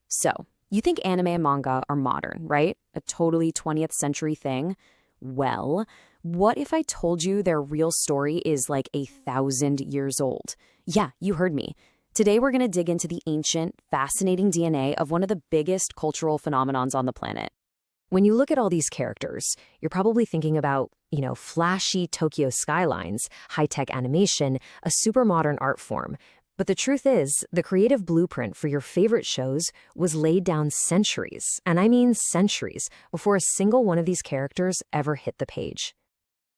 So, you think anime and manga are modern, right? A totally 20th century thing? Well, what if I told you their real story is like 1,000 years old? Yeah, you heard me. Today we're going to dig into the ancient, fascinating DNA of one of the biggest cultural phenomenons on the planet. When you look at all these characters, you're probably thinking about, flashy Tokyo skylines, high-tech animation, a super modern art form. But the truth is, the creative blueprint for your favorite shows was laid down centuries, and I mean centuries, before a single one of these characters ever hit the page.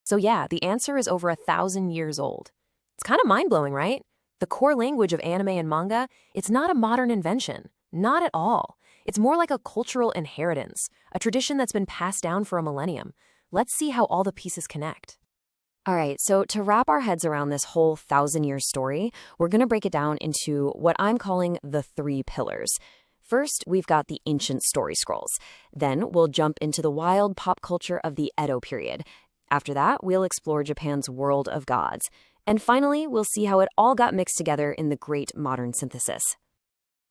So yeah, the answer is over 1,000 years old. It's kind of mind-blowing, right? The core language of anime and manga, it's not a modern invention. Not at all. It's more like a cultural inheritance, a tradition that's been passed down for a millennium. Let's see how all the pieces connect. All right, so to wrap our heads around this whole 1,000-year story, we're going to break it down into what I'm calling the 3 pillars. First, we've got the ancient story scrolls. Then we'll jump into the wild pop culture of the Edo period. After that, we'll explore Japan's world of gods. And finally, we'll see how it all got mixed together in the great modern synthesis.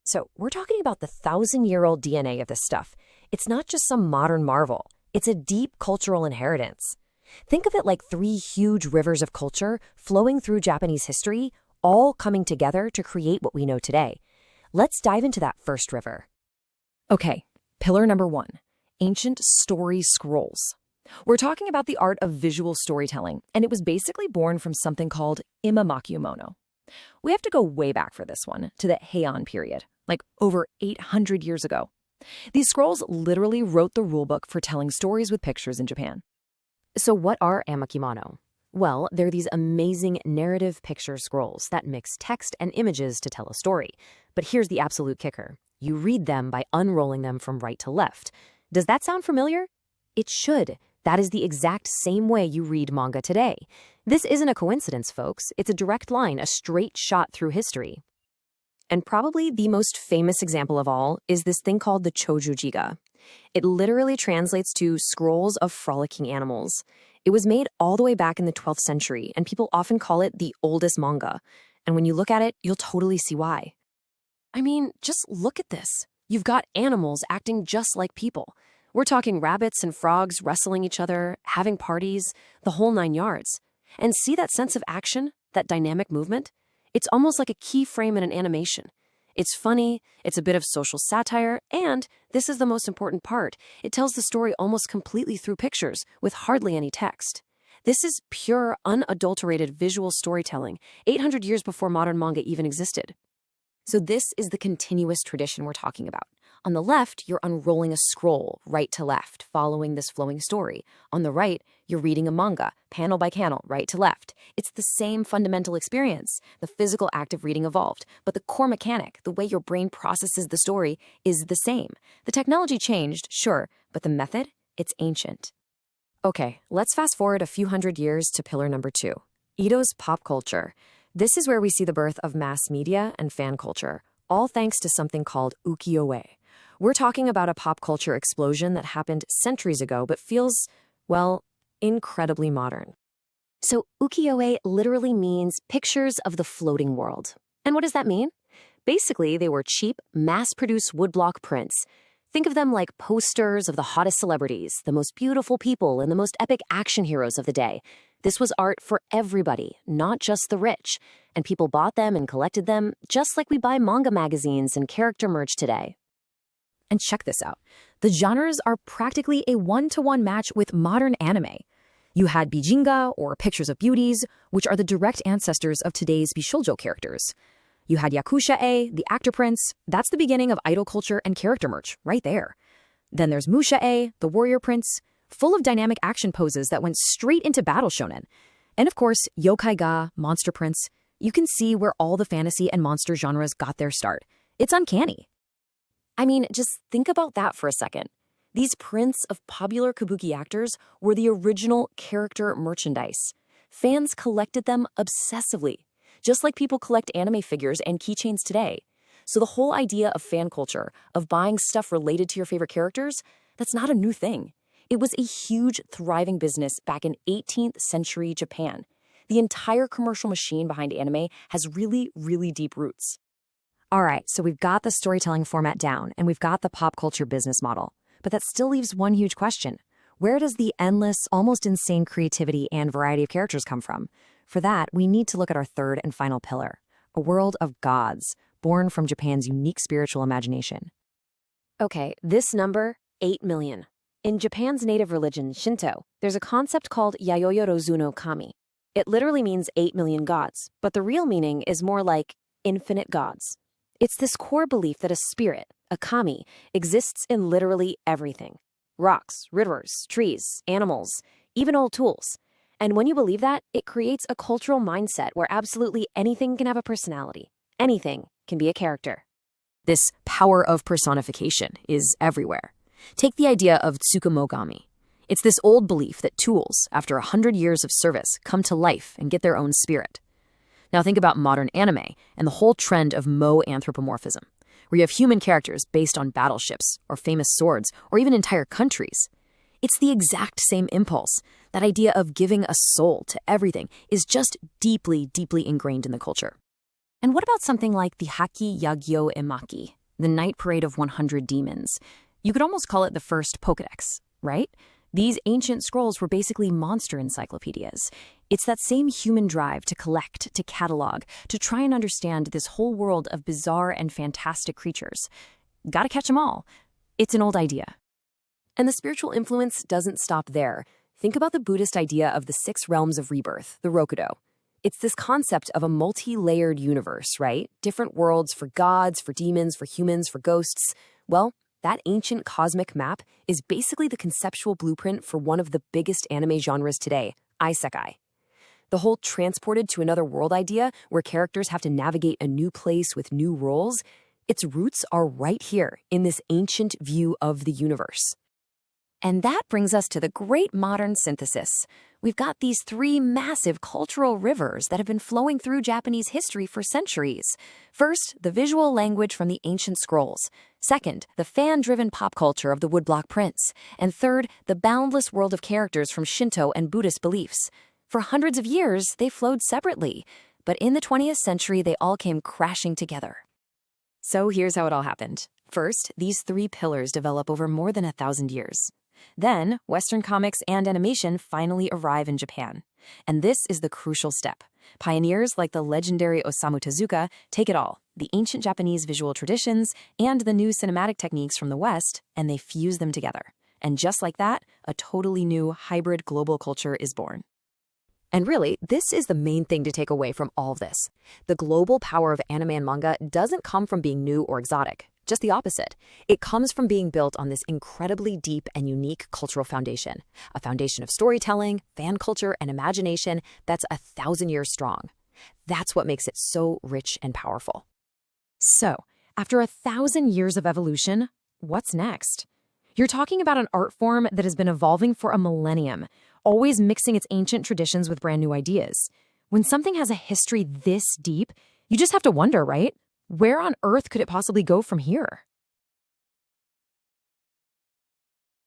So we're talking about the 1,000-year-old DNA of this stuff. It's not just some modern marvel. It's a deep cultural inheritance. Think of it like 3 huge rivers of culture flowing through Japanese history, all coming together to create what we know today. Let's dive into that first river. Okay, pillar number 1, ancient story scrolls. We're talking about the art of visual storytelling, and it was basically born from something called imamakumono. We have to go way back for this one, to the Heian period, like over 800 years ago. These scrolls literally wrote the rulebook for telling stories with pictures in Japan. So what are amakumono? Well, they're these amazing narrative picture scrolls that mix text and images to tell a story. But here's the absolute kicker. You read them by unrolling them from right to left. Does that sound familiar? It should. That is the exact same way you read manga today. This isn't a coincidence, folks. It's a direct line, a straight shot through history. And probably the most famous example of all is this thing called the Chojujiga. It literally translates to scrolls of frolicking animals. It was made all the way back in the 12th century, and people often call it the oldest manga. And when you look at it, you'll totally see why. I mean, just look at this. You've got animals acting just like people. We're talking rabbits and frogs wrestling each other, having parties, the whole 9 yards. And see that sense of action, that dynamic movement? It's almost like a keyframe in an animation. It's funny, it's a bit of social satire, and, this is the most important part, it tells the story almost completely through pictures, with hardly any text. This is pure, unadulterated visual storytelling, 800 years before modern manga even existed. So this is the continuous tradition we're talking about. On the left, you're unrolling a scroll, right to left, following this flowing story. On the right, you're reading a manga, panel by panel, right to left. It's the same fundamental experience. The physical act of reading evolved, but the core mechanic, the way your brain processes the story, is the same. The technology changed, sure, but the method, it's ancient. Okay, let's fast forward a few hundred years to pillar number 2, Edo's pop culture. This is where we see the birth of mass media and fan culture, all thanks to something called ukiyo-e. We're talking about a pop culture explosion that happened centuries ago but feels, well, incredibly modern. So ukiyo-e literally means pictures of the floating world. And what does that mean? Basically, they were cheap, mass-produced woodblock prints. Think of them like posters of the hottest celebrities, the most beautiful people, and the most epic action heroes of the day. This was art for everybody, not just the rich. And people bought them and collected them, just like we buy manga magazines and character merch today. And check this out. The genres are practically a one-to-one match with modern anime. You had bijinga, or pictures of beauties, which are the direct ancestors of today's Bishojo characters. You had yakusha-e, the actor prints. That's the beginning of idol culture and character merch, right there. Then there's musha-e, the warrior prints, full of dynamic action poses that went straight into battle shonen. And of course, yokai-ga, monster prints. You can see where all the fantasy and monster genres got their start. It's uncanny. I mean, just think about that for a second. These prints of popular kabuki actors were the original character merchandise. Fans collected them obsessively, just like people collect anime figures and keychains today. So the whole idea of fan culture, of buying stuff related to your favorite characters, that's not a new thing. It was a huge, thriving business back in 18th century Japan. The entire commercial machine behind anime has really, really deep roots. All right, so we've got the storytelling format down, and we've got the pop culture business model. But that still leaves one huge question. Where does the endless, almost insane creativity and variety of characters come from? For that, we need to look at our third and final pillar, a world of gods, born from Japan's unique spiritual imagination. Okay, this number, 8 million. In Japan's native religion, Shinto, there's a concept called Yayoi no Kami. It literally means 8 million gods, but the real meaning is more like infinite gods. It's this core belief that a spirit, a kami, exists in literally everything. Rocks, rivers, trees, animals, even old tools. And when you believe that, it creates a cultural mindset where absolutely anything can have a personality. Anything can be a character. This power of personification is everywhere. Take the idea of tsukumogami. It's this old belief that tools, after 100 years of service, come to life and get their own spirit. Now think about modern anime and the whole trend of mo-anthropomorphism, where you have human characters based on battleships or famous swords or even entire countries. It's the exact same impulse. That idea of giving a soul to everything is just deeply, deeply ingrained in the culture. And what about something like the Haki Yagyo Emaki, the Night Parade of 100 Demons? You could almost call it the first Pokédex, right? These ancient scrolls were basically monster encyclopedias. It's that same human drive to collect, to catalog, to try and understand this whole world of bizarre and fantastic creatures. Gotta catch them all. It's an old idea. And the spiritual influence doesn't stop there. Think about the Buddhist idea of the 6 realms of rebirth, the Rokudo. It's this concept of a multi-layered universe, right? Different worlds for gods, for demons, for humans, for ghosts. Well, that ancient cosmic map is basically the conceptual blueprint for one of the biggest anime genres today, Isekai. The whole transported to another world idea, where characters have to navigate a new place with new roles, its roots are right here in this ancient view of the universe. And that brings us to the great modern synthesis. We've got these 3 massive cultural rivers that have been flowing through Japanese history for centuries. First, the visual language from the ancient scrolls. Second, the fan-driven pop culture of the woodblock prints. And third, the boundless world of characters from Shinto and Buddhist beliefs. For hundreds of years, they flowed separately. But in the 20th century, they all came crashing together. So here's how it all happened. First, these 3 pillars develop over more than 1,000 years. Then, Western comics and animation finally arrive in Japan. And this is the crucial step. Pioneers like the legendary Osamu Tezuka take it all, the ancient Japanese visual traditions and the new cinematic techniques from the West, and they fuse them together. And just like that, a totally new hybrid global culture is born. And really, this is the main thing to take away from all of this. The global power of anime and manga doesn't come from being new or exotic. Just the opposite. It comes from being built on this incredibly deep and unique cultural foundation, a foundation of storytelling, fan culture, and imagination that's 1,000 years strong. That's what makes it so rich and powerful. So, after 1,000 years of evolution, what's next? You're talking about an art form that has been evolving for a millennium, always mixing its ancient traditions with brand new ideas. When something has a history this deep, you just have to wonder, right? Where on earth could it possibly go from here?